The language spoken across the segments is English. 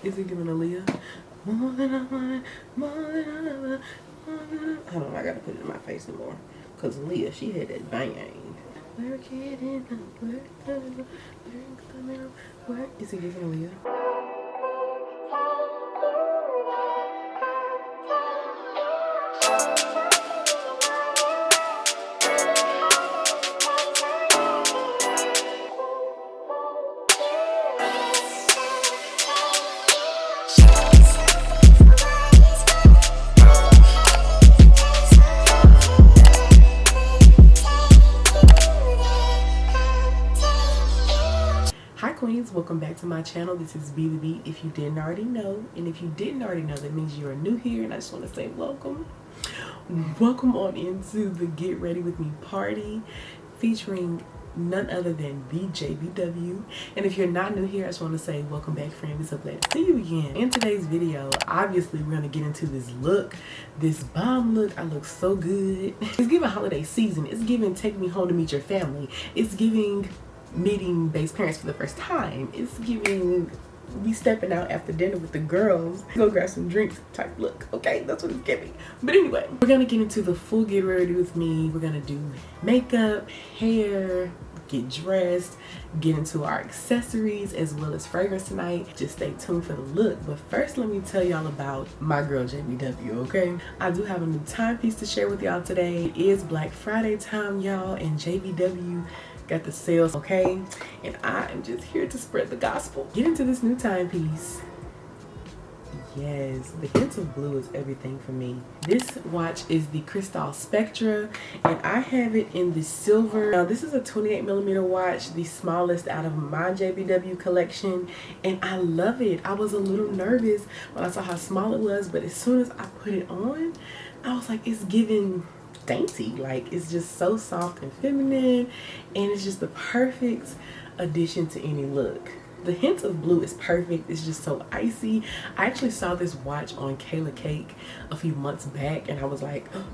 Is it giving Aaliyah? More than I want, more than I ever, hold on, I gotta put it in my face more. Cause Aaliyah, she had that bang. Work it in, work. Is it giving Aaliyah? Queens, welcome back to my channel. This is Be The Beat. If you didn't already know, and if you didn't already know, that means you are new here, and I just want to say welcome on into the Get Ready With Me party featuring none other than the JBW. And if you're not new here, I just want to say welcome back, friend. We're so glad to see you again. In today's video, obviously we're going to get into this look, this bomb look. I look so good. It's giving holiday season. It's giving take me home to meet your family. It's giving meeting BAES parents for the first time. It's giving we stepping out after dinner with the girls, go grab some drinks type look. Okay, that's what it's giving. But anyway, we're gonna get into the full Get Ready With Me. We're gonna do makeup, hair, get dressed, get into our accessories as well as fragrance tonight. Just stay tuned for the look. But first, let me tell y'all about my girl JBW, okay? I do have a new timepiece to share with y'all today. It is Black Friday time, y'all, and JBW got the sales, okay? And I am just here to spread the gospel. Get into this new timepiece. Yes, the hint of blue is everything for me. This watch is the Crystal Spectra, and I have it in the silver. Now, this is a 28mm watch, the smallest out of my JBW collection, and I love it. I was a little nervous when I saw how small it was, but as soon as I put it on, I was like, it's giving dainty. Like, it's just so soft and feminine, and it's just the perfect addition to any look. The hint of blue is perfect. It's just so icy. I actually saw this watch on Kayla Cake a few months back, and I was like, oh,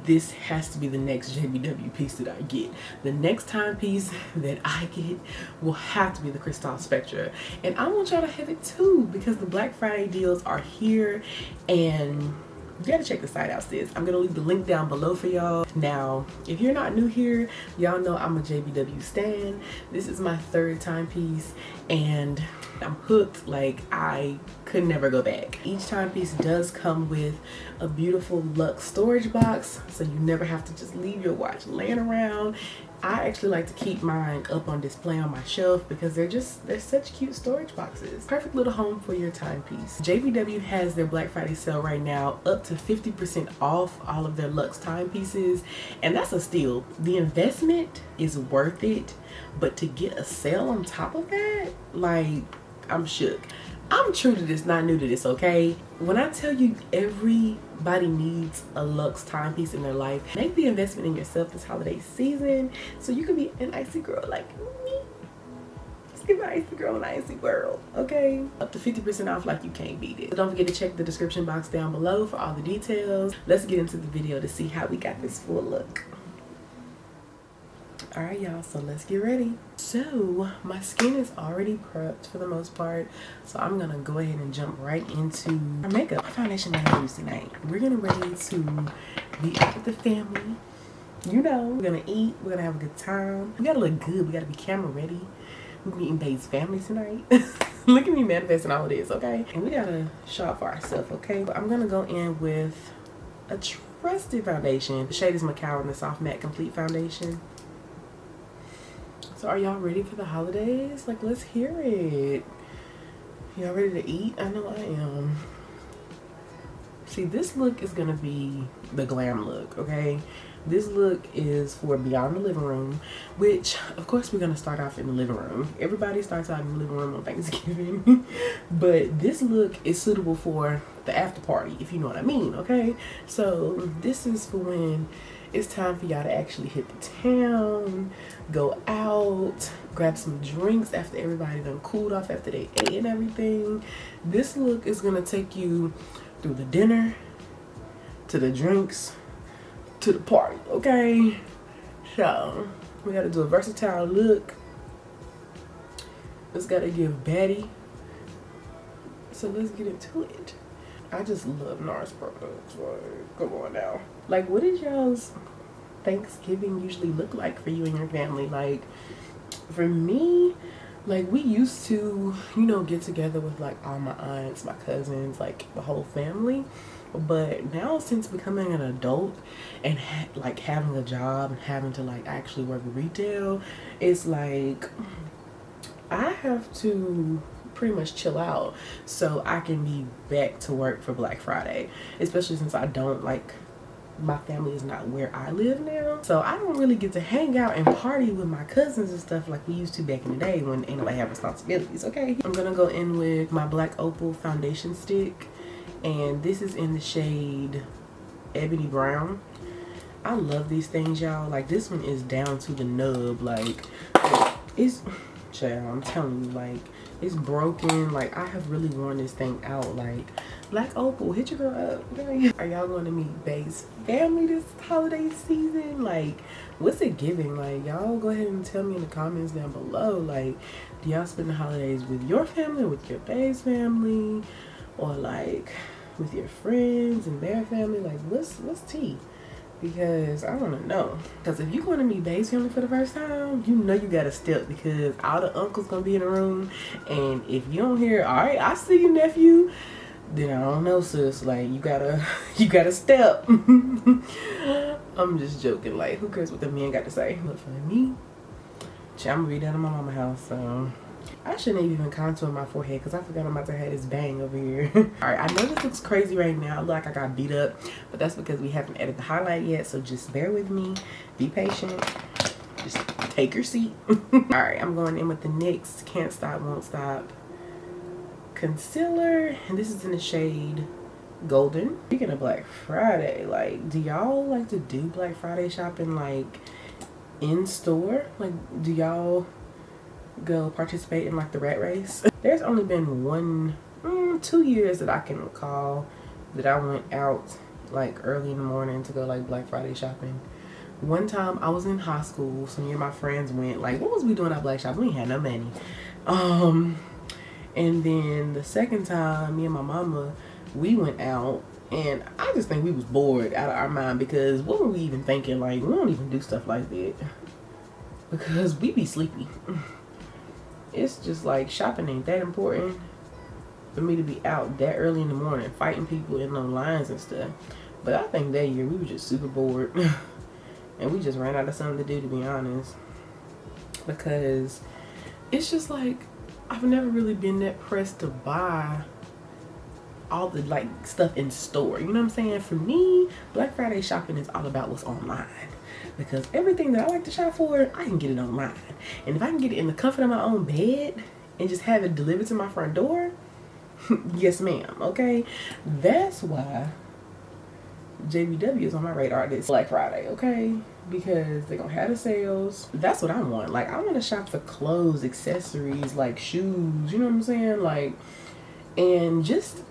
this has to be the next JBW piece that I get. The next timepiece that I get will have to be the Crystal Spectra, and I want y'all to have it too, because the Black Friday deals are here, and you gotta check the site out, sis. I'm gonna leave the link down below for y'all. Now, if you're not new here, y'all know I'm a JBW stan. This is my third timepiece, and I'm hooked. Like, I could never go back. Each timepiece does come with a beautiful luxe storage box, so you never have to just leave your watch laying around. I actually like to keep mine up on display on my shelf because they're such cute storage boxes. Perfect little home for your timepiece. JBW has their Black Friday sale right now, up to 50% off all of their luxe timepieces, and that's a steal. The investment is worth it, but to get a sale on top of that, like, I'm shook. I'm true to this, not new to this, okay? When I tell you everybody needs a luxe timepiece in their life, make the investment in yourself this holiday season so you can be an icy girl like me. Let's give an icy girl an icy world, okay? Up to 50% off, like you can't beat it. So don't forget to check the description box down below for all the details. Let's get into the video to see how we got this full look. All right, y'all, so let's get ready. So my skin is already prepped for the most part, so I'm gonna go ahead and jump right into our makeup. Our foundation we're gonna use tonight. We're gonna ready to be out with the family. You know, we're gonna eat, we're gonna have a good time. We gotta look good, we gotta be camera ready. We're meeting BAES family tonight. Look at me manifesting all of this, okay? And we gotta shop for ourselves, okay? But I'm gonna go in with a trusted foundation. The shade is Macau in the Soft Matte Complete Foundation. So are y'all ready for the holidays? Like, let's hear it. Y'all ready to eat? I know I am. See, this look is gonna be the glam look, okay? This look is for beyond the living room, which of course we're gonna start off in the living room. Everybody starts out in the living room on Thanksgiving. But this look is suitable for the after party, if you know what I mean, okay? So this is for when it's time for y'all to actually hit the town, go out, grab some drinks after everybody done cooled off after they ate and everything. This look is gonna take you through the dinner, to the drinks, to the party, okay? So we gotta do a versatile look. It's gotta give baddie So let's get into it. I just love NARS products. Like, come on now. Like, what does y'all's Thanksgiving usually look like for you and your family? Like, for me, like, we used to, you know, get together with like all my aunts, my cousins, like the whole family. But now, since becoming an adult and like having a job and having to like actually work retail, it's like I have to pretty much chill out so I can be back to work for Black Friday, especially since I don't like, my family is not where I live now, so I don't really get to hang out and party with my cousins and stuff like we used to back in the day when ain't nobody have responsibilities. Okay, I'm gonna go in with my Black Opal foundation stick, and this is in the shade Ebony Brown. I love these things, y'all. Like, this one is down to the nub. Like, it's, child, I'm telling you, like, it's broken. Like, I have really worn this thing out. Like, Black Opal, hit your girl up. Okay? Are y'all going to meet BAES family this holiday season? Like, what's it giving? Like, y'all go ahead and tell me in the comments down below. Like, do y'all spend the holidays with your family, with your BAES family, or like with your friends and their family? Like, what's tea? Because I want to know. Because if you're going to meet BAES family for the first time, you know you got to step, because all the uncles going to be in the room. And if you don't hear, all right, I see you, nephew, then I don't know, sis. Like, you gotta step. I'm just joking. Like, who cares what the men got to say? But for me, I'm going to be down at my mama's house, so I shouldn't have even contoured my forehead because I forgot I'm about to have this bang over here. Alright, I know this looks crazy right now. I look like I got beat up, but that's because we haven't edited the highlight yet, so just bear with me. Be patient. Just take your seat. Alright, I'm going in with the NYX Can't Stop, Won't Stop concealer, and this is in the shade Golden. Speaking of Black Friday, like, do y'all like to do Black Friday shopping like in store? Like, do y'all go participate in like the rat race? There's only been 2 years that I can recall that I went out like early in the morning to go like Black Friday shopping. One time I was in high school, so me and my friends went. Like, what was we doing at Black Shop? We ain't had no money. And then the second time, me and my mama, we went out, and I just think we was bored out of our mind, because what were we even thinking? Like, we don't even do stuff like that because we be sleepy. It's just like, shopping ain't that important for me to be out that early in the morning fighting people in those lines and stuff. But I think that year we were just super bored and we just ran out of something to do, to be honest, because it's just like, I've never really been that pressed to buy all the like stuff in store. You know what I'm saying? For me, Black Friday shopping is all about what's online, because everything that I like to shop for, I can get it online. And if I can get it in the comfort of my own bed and just have it delivered to my front door, yes ma'am. Okay, that's why JBW is on my radar this Black Friday, okay? Because they're gonna have the sales. That's what I want. Like, I want to shop for clothes, accessories, like shoes, you know what I'm saying? Like, and just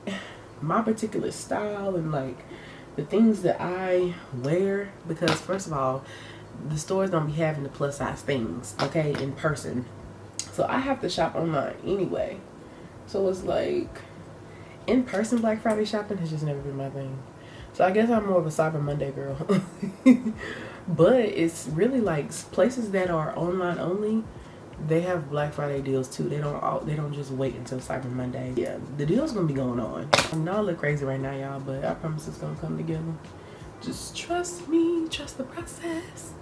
my particular style and like the things that I wear, because first of all, the stores don't be having the plus size things, okay, in person. So I have to shop online anyway. So it's like, in person Black Friday shopping has just never been my thing. So I guess I'm more of a Cyber Monday girl. But it's really like places that are online only, they have Black Friday deals too. They don't just wait until Cyber Monday. Yeah, the deal's gonna be going on. I know I look crazy right now, y'all, but I promise it's gonna come together. Just trust me, trust the process.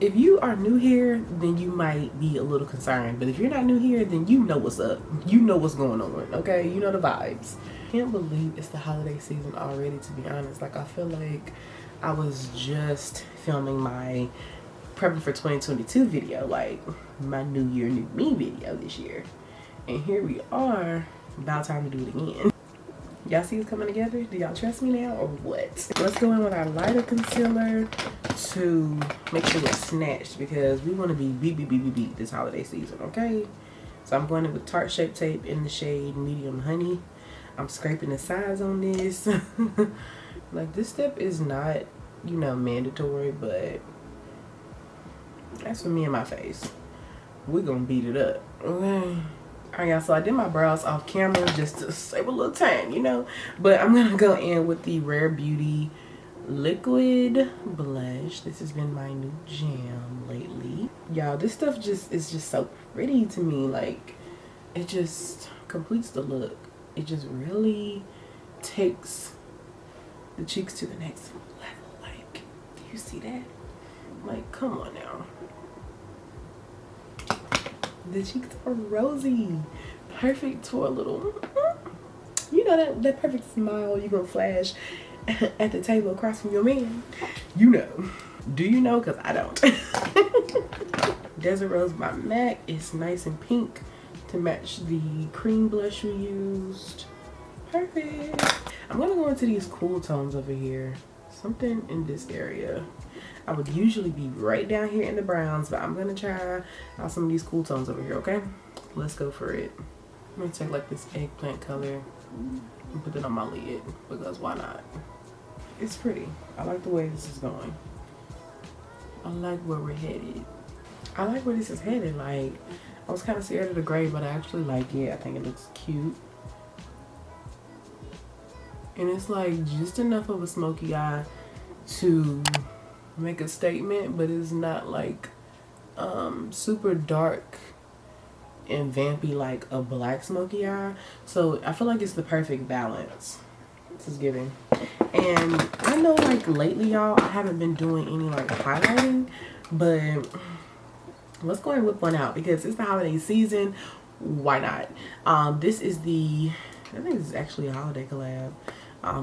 If you are new here, then you might be a little concerned. But if you're not new here, then you know what's up. You know what's going on, okay? You know the vibes. Can't believe it's the holiday season already, to be honest. Like, I feel like I was just filming my prepping for 2022 video, like my new year, new me video this year. And here we are, about time to do it again. Y'all see it's coming together? Do y'all trust me now or what? Let's go in with our lighter concealer to make sure it's snatched, because we want to be beat this holiday season, okay? So I'm going in with Tarte Shape Tape in the shade Medium Honey. I'm scraping the sides on this. Like, this step is not, you know, mandatory, but that's for me and my face. We're gonna beat it up, okay? Alright, y'all, so I did my brows off camera just to save a little time, you know. But I'm gonna go in with the Rare Beauty liquid blush. This has been my new jam lately. Y'all, this stuff is just so pretty to me. Like, it just completes the look. It just really takes the cheeks to the next level. Like, do you see that? Like, come on now. The cheeks are rosy, perfect for a little, you know, that perfect smile you gonna flash at the table across from your man. You know. Do you know? Because I don't. Desert Rose by MAC is nice and pink to match the cream blush we used. Perfect. I'm gonna go into these cool tones over here. Something in this area. I would usually be right down here in the browns, but I'm gonna try out some of these cool tones over here, okay? Let's go for it. I'm gonna take like this eggplant color and put it on my lid, because why not? It's pretty. I like the way this is going. I like where we're headed. I like where this is headed. Like, I was kind of scared of the gray, but I actually like it. I think it looks cute. And it's like just enough of a smoky eye to make a statement, but it's not like super dark and vampy like a black smoky eye. So I feel like it's the perfect balance. This is giving. And I know like lately, y'all, I haven't been doing any like highlighting, but let's go and whip one out because it's the holiday season. Why not? This is the, I think this is actually a holiday collab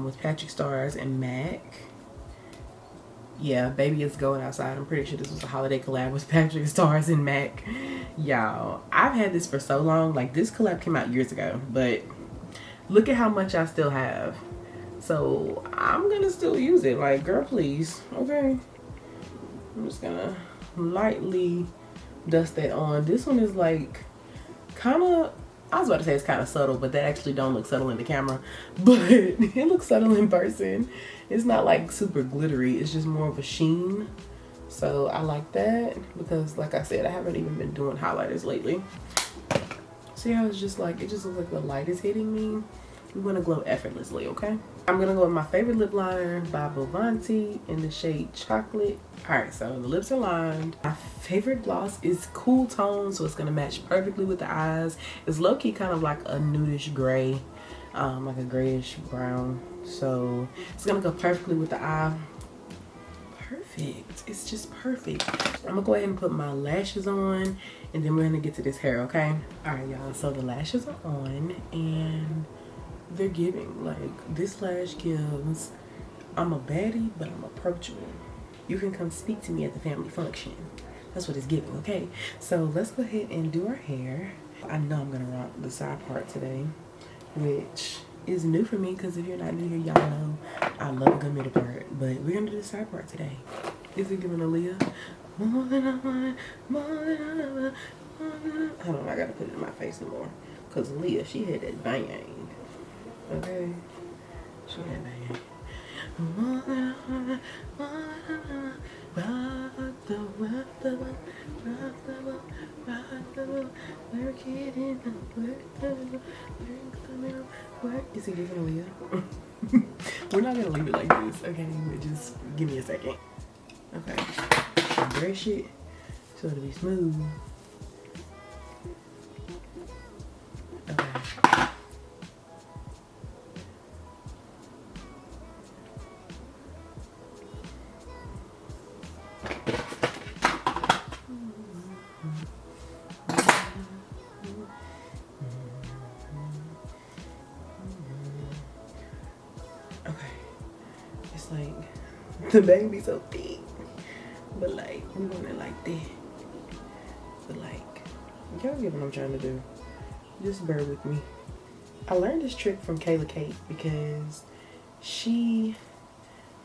with Patrick Stars and MAC. Yeah, baby, it's going outside. I'm pretty sure this was a holiday collab with Patrick Stars and MAC. Y'all, I've had this for so long. Like, this collab came out years ago, but look at how much I still have. So I'm gonna still use it. Like, girl, please. Okay, I'm just gonna lightly dust that on. This one is like kind of, I was about to say it's kind of subtle, but that actually don't look subtle in the camera, but it looks subtle in person. It's not like super glittery, it's just more of a sheen. So I like that because, like I said, I haven't even been doing highlighters lately. See how it's just like, it just looks like the light is hitting me. We want to glow effortlessly, okay? I'm gonna go with my favorite lip liner by Bovanti in the shade Chocolate. All right, so the lips are lined. My favorite gloss is Cool Tone, so it's gonna match perfectly with the eyes. It's low-key kind of like a nudish gray, like a grayish brown. So it's gonna go perfectly with the eye. Perfect, it's just perfect. I'm gonna go ahead and put my lashes on and then we're gonna get to this hair, okay? All right, y'all, so the lashes are on and they're giving. Like, this lash gives, I'm a baddie, but I'm approachable. You can come speak to me at the family function. That's what it's giving, okay? So let's go ahead and do our hair. I know I'm gonna rock the side part today, which is new for me because if you're not new here, y'all know I love a good middle part, but we're gonna do the side part today. Is it giving Aaliyah? More than I want, more than I want, more than I... Hold on, I gotta put it in my face no more because Aaliyah, she had that bang. Okay, she had that. Is he giving Aaliyah? We're not gonna leave it like this, okay? But just give me a second. Okay, brush it so it'll be smooth. Okay. Like, the bang be so thick, but like, we want it like that. But like, y'all get what I'm trying to do. Just bear with me. I learned this trick from Kayla Kate because she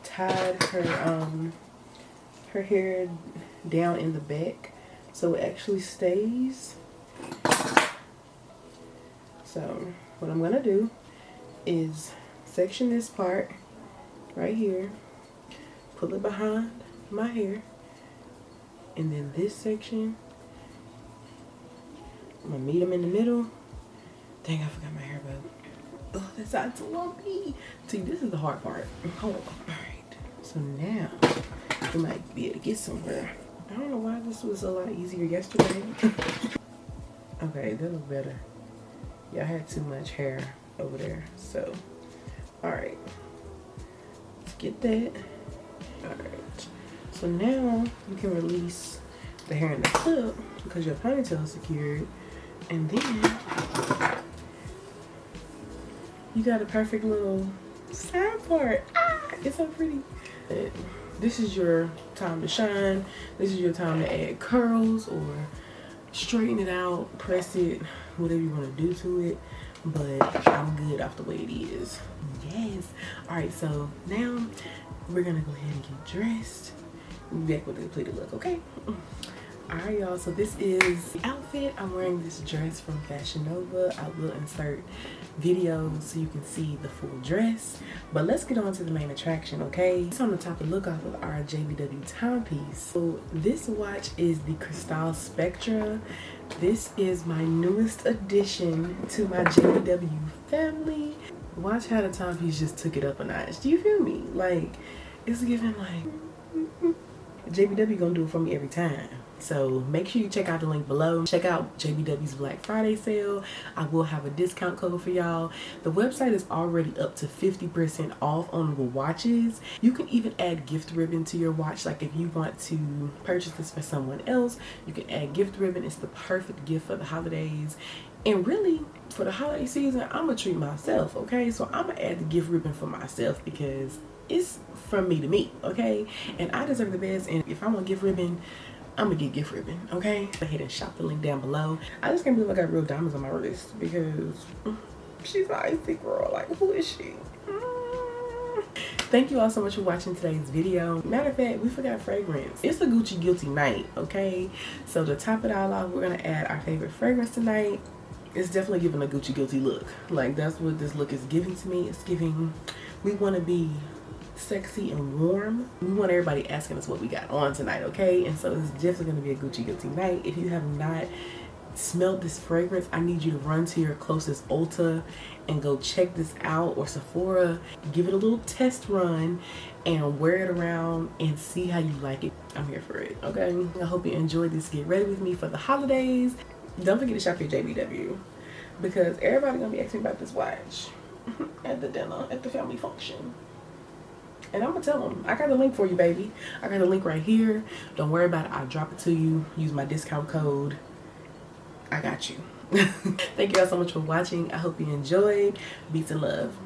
tied her hair down in the back so it actually stays. So what I'm gonna do is section this part right here, pull it behind my hair, and then this section, I'm gonna meet them in the middle Dang, I forgot my hair bow. Oh, that side's lumpy. See, this is the hard part. Hold on. Alright. So now we might be able to get somewhere. I don't know why this was a lot easier yesterday. Okay, that looks better. Yeah, I had too much hair over there. So, alright. Let's get that. Alright. So now you can release the hair in the clip because your ponytail is secured. And then you got a perfect little side part. Ah, it's so pretty. This is your time to shine. This is your time to add curls or straighten it out, press it, whatever you want to do to it. But I'm good off the way it is. Yes. Alright, so now we're gonna go ahead and get dressed. We'll be back with the completed look, okay? Alright, y'all, so this is the outfit. I'm wearing this dress from Fashion Nova. I will insert videos so you can see the full dress. But let's get on to the main attraction, okay? It's on the top of the look off of our JBW timepiece. So this watch is the Cristal Spectra. This is my newest addition to my JBW family. Watch how the timepiece just took it up a notch. Do you feel me? Like, it's giving like, JBW gonna do it for me every time. So make sure you check out the link below. Check out JBW's Black Friday sale. I will have a discount code for y'all. The website is already up to 50% off on the watches. You can even add gift ribbon to your watch. Like if you want to purchase this for someone else, you can add gift ribbon. It's the perfect gift for the holidays. And really, for the holiday season, I'm gonna treat myself, okay? So I'm gonna add the gift ribbon for myself because it's from me to me, okay? And I deserve the best. And if I want gift ribbon, I'm gonna get gift ribbon, okay? Go ahead and shop the link down below. I just can't believe I got real diamonds on my wrist because she's an icy girl. Like, who is she? Thank you all so much for watching today's video. Matter of fact, we forgot fragrance. It's a Gucci Guilty night, okay? So to top it all off, we're gonna add our favorite fragrance tonight. It's definitely giving a Gucci Guilty look. Like, that's what this look is giving to me. It's giving, we want to be sexy and warm. We want everybody asking us what we got on tonight, okay? And so it's definitely going to be a Gucci Guilty night. If you have not smelled this fragrance, I need you to run to your closest Ulta and go check this out, or Sephora. Give it a little test run and wear it around and see how you like it. I'm here for it, okay? I hope you enjoyed this get ready with me for the holidays. Don't forget to shop your JBW because everybody gonna be asking about this watch at the dinner, at the family function. And I'm gonna tell them, I got the link for you, baby. I got the link right here. Don't worry about it. I'll drop it to you. Use my discount code. I got you. Thank you all so much for watching. I hope you enjoyed. Beats and love.